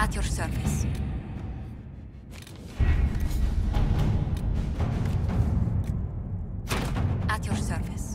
At your service. At your service.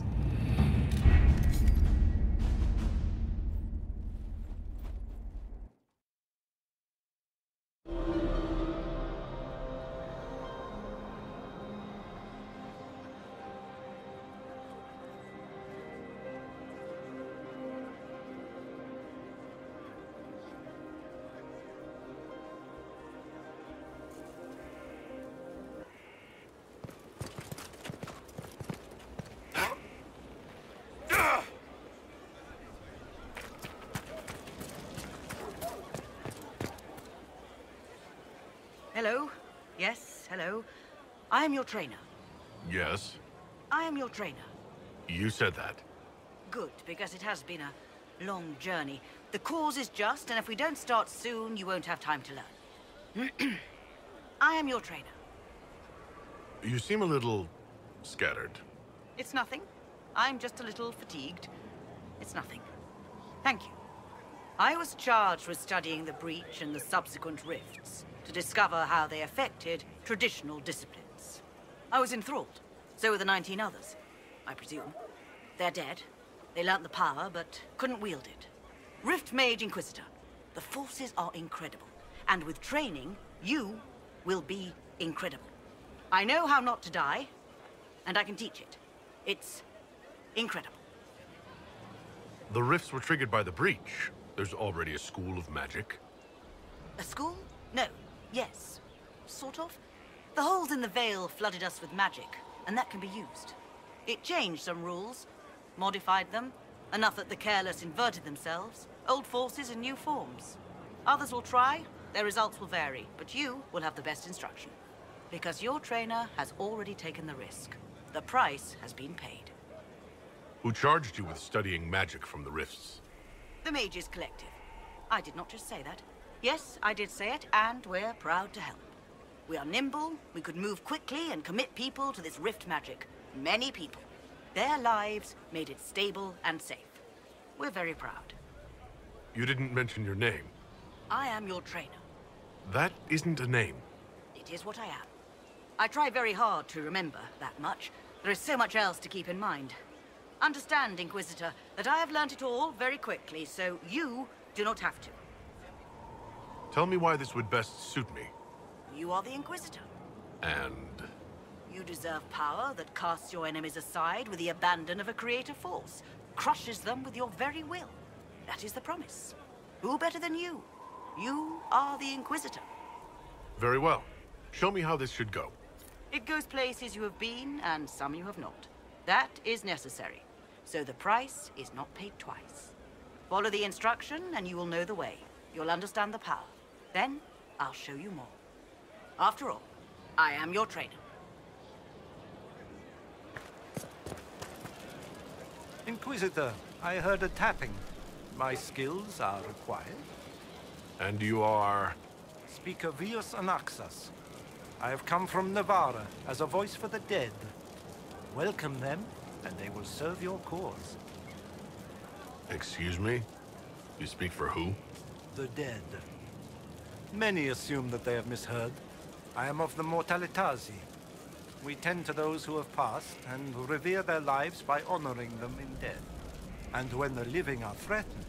Hello? Yes, hello. I am your trainer. Yes? I am your trainer. You said that. Good, because it has been a long journey. The cause is just, and if we don't start soon, you won't have time to learn. I am your trainer. You seem a little scattered. It's nothing. I'm just a little fatigued. It's nothing. Thank you. I was charged with studying the breach and the subsequent rifts, to discover how they affected traditional disciplines. I was enthralled. So were the 19 others, I presume. They're dead. They learnt the power, but couldn't wield it. Rift Mage Inquisitor. The forces are incredible. And with training, you will be incredible. I know how not to die, and I can teach it. It's incredible. The rifts were triggered by the breach. There's already a school of magic. A school? No. Yes. Sort of. The holes in the veil flooded us with magic, and that can be used. It changed some rules, modified them, enough that the careless inverted themselves, old forces in new forms. Others will try, their results will vary, but you will have the best instruction. Because your trainer has already taken the risk. The price has been paid. Who charged you with studying magic from the rifts? The Mages Collective. I did not just say that. Yes, I did say it, and we're proud to help. We are nimble, we could move quickly and commit people to this rift magic. Many people. Their lives made it stable and safe. We're very proud. You didn't mention your name. I am your trainer. That isn't a name. It is what I am. I try very hard to remember that much. There is so much else to keep in mind. Understand, Inquisitor, that I have learnt it all very quickly, so you do not have to. Tell me why this would best suit me. You are the Inquisitor. And... You deserve power that casts your enemies aside with the abandon of a creative force, crushes them with your very will. That is the promise. Who better than you? You are the Inquisitor. Very well. Show me how this should go. It goes places you have been, and some you have not. That is necessary. So the price is not paid twice. Follow the instruction, and you will know the way. You'll understand the power. Then, I'll show you more. After all, I am your trainer. Inquisitor, I heard a tapping. My skills are required. And you are... Speaker Vius Anaxas. I have come from Navarra as a voice for the dead. Welcome them, and they will serve your cause. Excuse me? You speak for who? The dead. Many assume that they have misheard. I am of the Mortalitazi. We tend to those who have passed and revere their lives by honoring them in death. And when the living are threatened,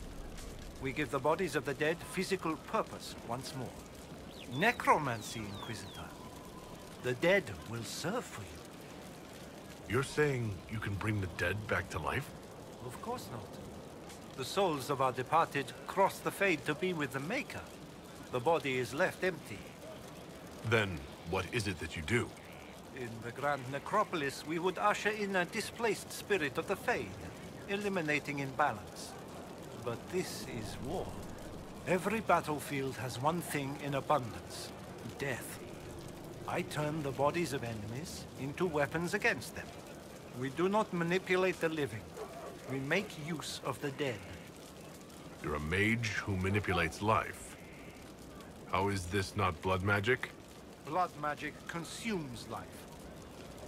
we give the bodies of the dead physical purpose once more. Necromancy, Inquisitor. The dead will serve for you. You're saying you can bring the dead back to life? Of course not. The souls of our departed cross the fade to be with the Maker. The body is left empty. Then, what is it that you do? In the Grand Necropolis, we would usher in a displaced spirit of the Fade, eliminating imbalance. But this is war. Every battlefield has one thing in abundance: death. I turn the bodies of enemies into weapons against them. We do not manipulate the living. We make use of the dead. You're a mage who manipulates life. How is this not blood magic? Blood magic consumes life.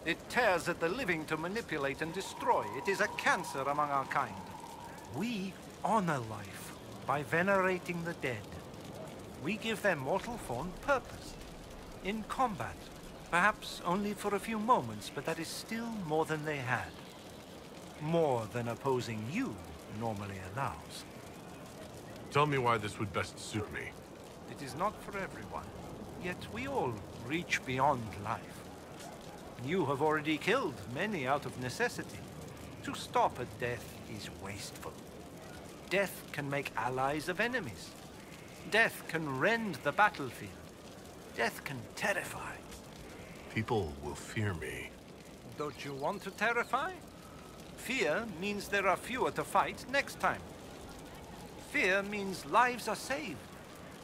It tears at the living to manipulate and destroy. It is a cancer among our kind. We honor life by venerating the dead. We give their mortal form purpose. In combat, perhaps only for a few moments, but that is still more than they had. More than opposing you normally allows. Tell me why this would best suit me. It is not for everyone, yet we all reach beyond life. You have already killed many out of necessity. To stop at death is wasteful. Death can make allies of enemies. Death can rend the battlefield. Death can terrify. People will fear me. Don't you want to terrify? Fear means there are fewer to fight next time. Fear means lives are saved,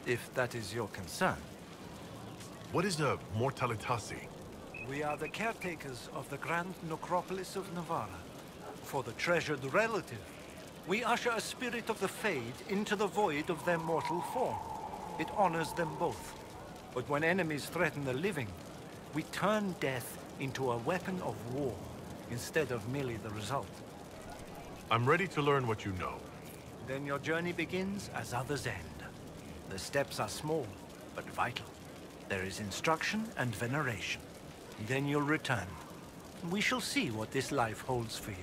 if that is your concern. What is a mortalitasi? We are the caretakers of the grand necropolis of Navarra. For the treasured relative, we usher a spirit of the Fade into the void of their mortal form. It honors them both. But when enemies threaten the living, we turn death into a weapon of war, instead of merely the result. I'm ready to learn what you know. Then your journey begins as others end. The steps are small, but vital. There is instruction and veneration. Then you'll return. We shall see what this life holds for you.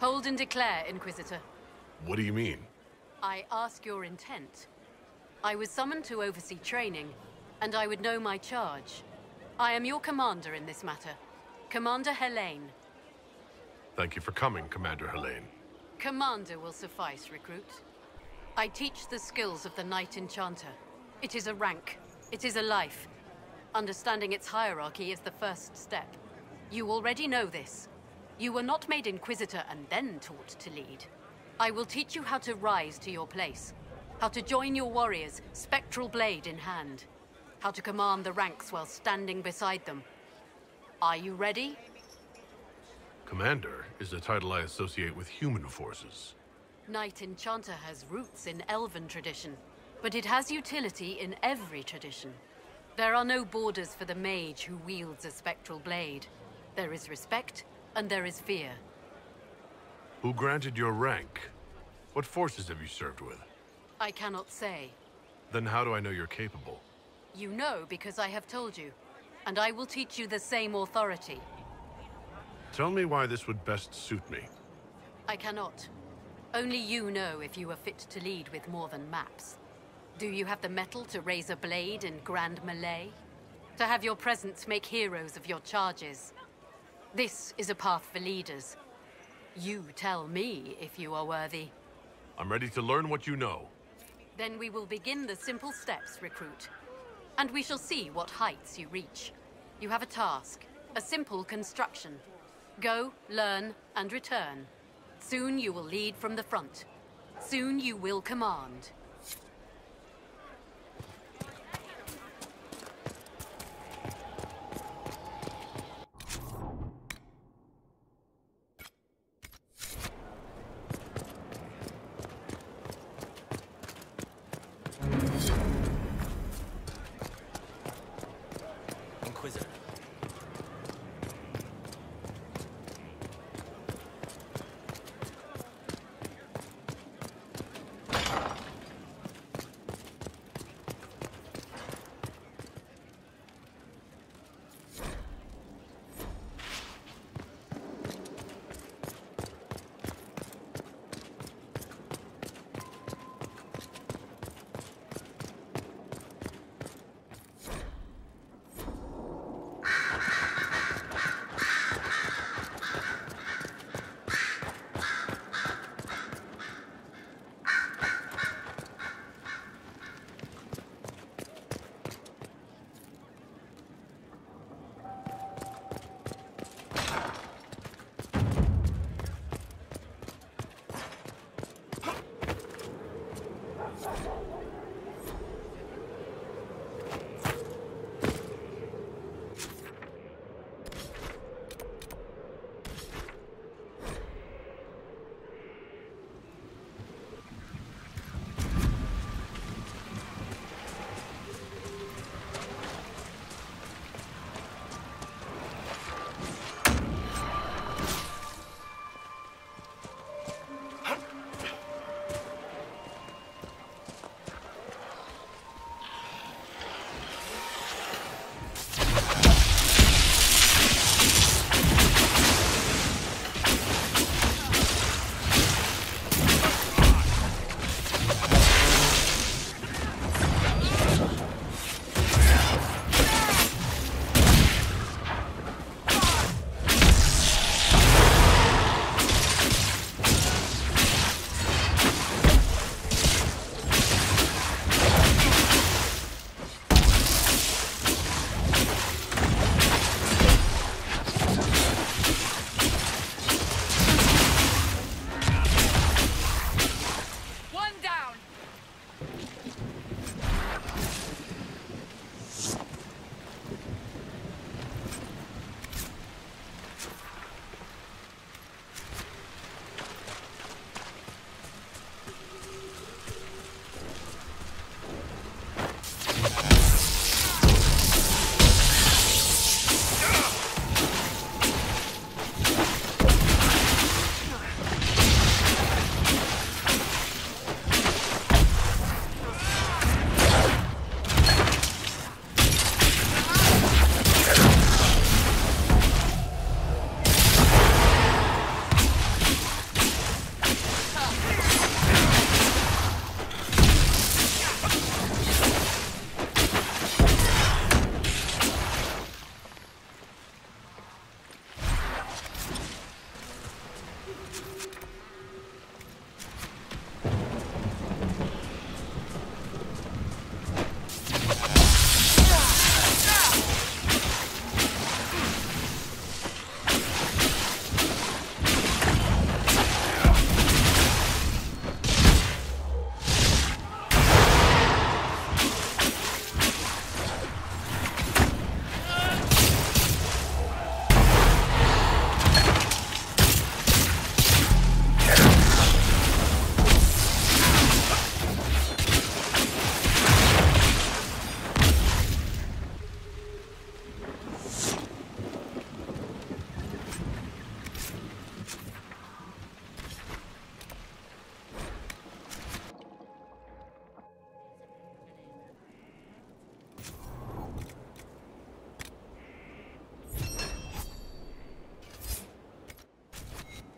Hold and declare, Inquisitor. What do you mean? I ask your intent. I was summoned to oversee training, and I would know my charge. I am your commander in this matter. Commander Helene. Thank you for coming, Commander Helene. Commander will suffice, recruit. I teach the skills of the Knight-Enchanter. It is a rank. It is a life. Understanding its hierarchy is the first step. You already know this. You were not made Inquisitor and then taught to lead. I will teach you how to rise to your place. How to join your warriors, spectral blade in hand. How to command the ranks while standing beside them. Are you ready? Commander is a title I associate with human forces. Knight-Enchanter has roots in Elven tradition, but it has utility in every tradition. There are no borders for the mage who wields a spectral blade. There is respect, and there is fear. Who granted your rank? What forces have you served with? I cannot say. Then how do I know you're capable? You know because I have told you, and I will teach you the same authority. Tell me why this would best suit me. I cannot. Only you know if you are fit to lead with more than maps. Do you have the mettle to raise a blade in grand melee? To have your presence make heroes of your charges? This is a path for leaders. You tell me if you are worthy. I'm ready to learn what you know. Then we will begin the simple steps, recruit. And we shall see what heights you reach. You have a task, a simple construction. Go, learn, and return. Soon you will lead from the front. Soon you will command. Inquisitor.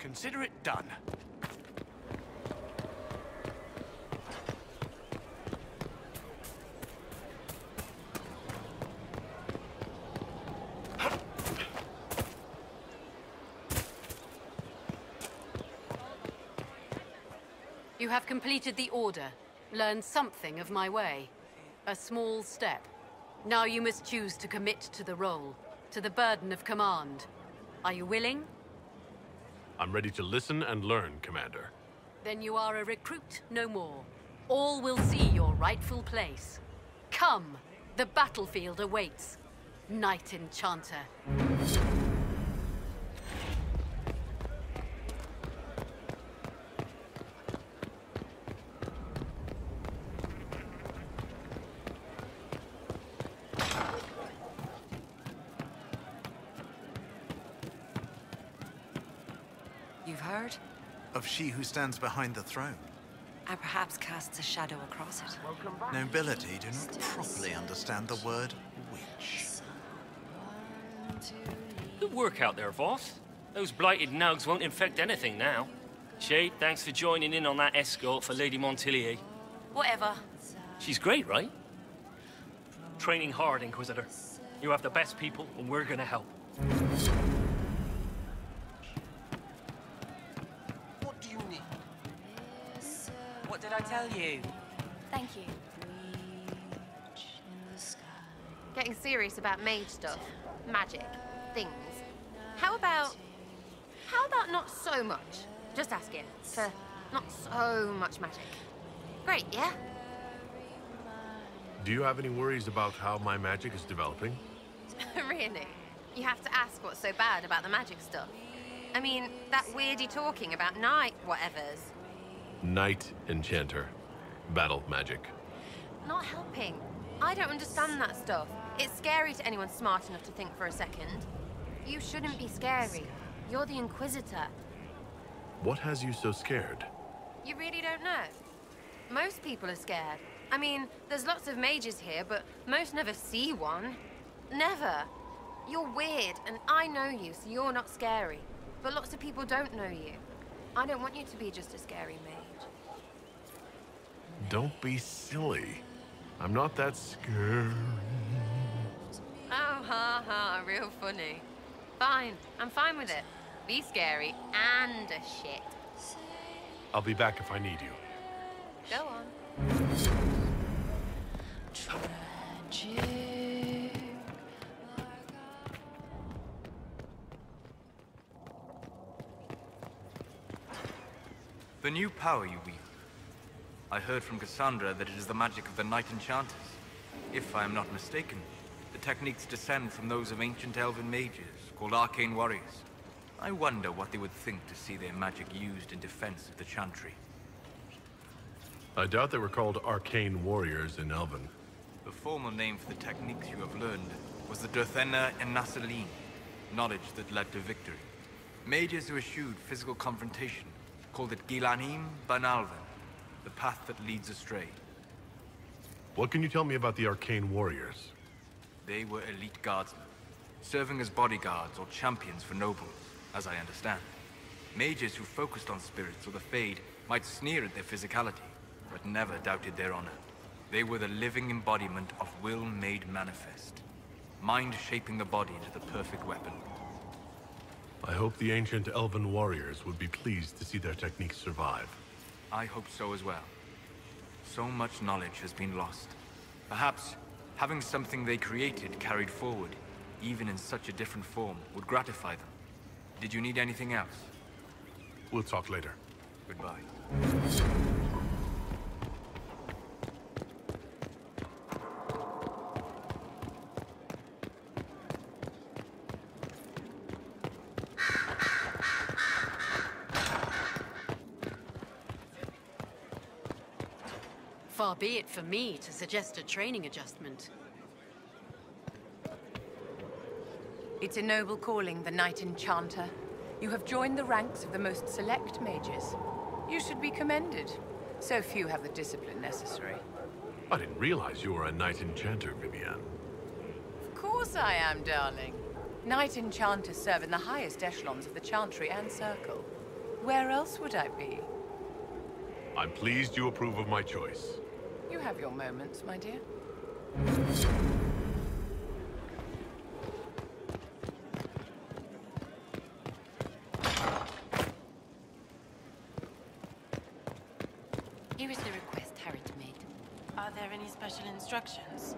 consider it done. You have completed the order, learned something of my way. A small step. Now you must choose to commit to the role, to the burden of command. Are you willing? I'm ready to listen and learn, Commander. Then you are a recruit no more. All will see your rightful place. Come, the battlefield awaits. Knight-Enchanter. You've heard? Of she who stands behind the throne. And perhaps casts a shadow across it. Nobility do not properly understand the word witch. Good work out there, boss. Those blighted nugs won't infect anything now. Shade, thanks for joining in on that escort for Lady Montilier. Whatever. She's great, right? Training hard, Inquisitor. You have the best people, and we're gonna help. What do you need? What did I tell you? Thank you. Getting serious about mage stuff, magic, things. How about not so much? Just asking for not so much magic. Great, yeah? Do you have any worries about how my magic is developing? Really? You have to ask what's so bad about the magic stuff. I mean, that weirdy talking about night whatevers. Knight-Enchanter. Battle magic. Not helping. I don't understand that stuff. It's scary to anyone smart enough to think for a second. You shouldn't be scary. You're the Inquisitor. What has you so scared? You really don't know? Most people are scared. I mean, there's lots of mages here, but most never see one. Never. You're weird, and I know you, so you're not scary. But lots of people don't know you. I don't want you to be just a scary mage. Don't be silly. I'm not that scared. Oh, ha ha, real funny. Fine, I'm fine with it. Be scary and a shit. I'll be back if I need you. Go on. The new power you wield. I heard from Cassandra that it is the magic of the Knight-Enchanters. If I am not mistaken, the techniques descend from those of ancient elven mages, called Arcane warriors. I wonder what they would think to see their magic used in defense of the Chantry. I doubt they were called Arcane warriors in Elven. The formal name for the techniques you have learned was the Durthena and Nasaline, knowledge that led to victory. Mages who eschewed physical confrontation called it Gilanim Banalvan, the path that leads astray. What can you tell me about the Arcane warriors? They were elite guardsmen, serving as bodyguards or champions for nobles, as I understand. Mages who focused on spirits or the Fade might sneer at their physicality, but never doubted their honor. They were the living embodiment of will made manifest, mind shaping the body into the perfect weapon. I hope the ancient elven warriors would be pleased to see their techniques survive. I hope so as well. So much knowledge has been lost. Perhaps having something they created carried forward, even in such a different form, would gratify them. Did you need anything else? We'll talk later. Goodbye. Far be it for me to suggest a training adjustment. It's a noble calling, the Knight-Enchanter. You have joined the ranks of the most select mages. You should be commended. So few have the discipline necessary. I didn't realize you were a Knight-Enchanter, Vivienne. Of course I am, darling. Knight-Enchanters serve in the highest echelons of the Chantry and Circle. Where else would I be? I'm pleased you approve of my choice. You have your moments, my dear. Here is the request Harriet made. Are there any special instructions?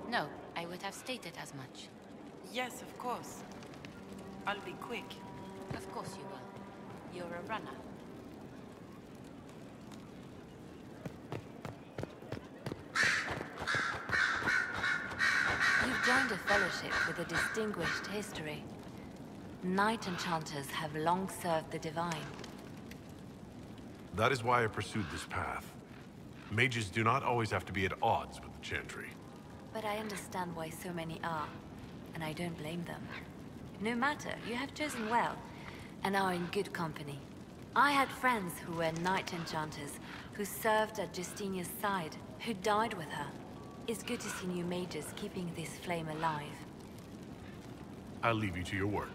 No, I would have stated as much. Yes, of course. I'll be quick. Of course you will. You're a runner. You've joined a fellowship with a distinguished history. Knight-Enchanters have long served the divine. That is why I pursued this path. Mages do not always have to be at odds with the Chantry. But I understand why so many are, and I don't blame them. No matter, you have chosen well, and are in good company. I had friends who were Knight-Enchanters, who served at Justinia's side, who died with her. It's good to see new mages keeping this flame alive. I'll leave you to your work.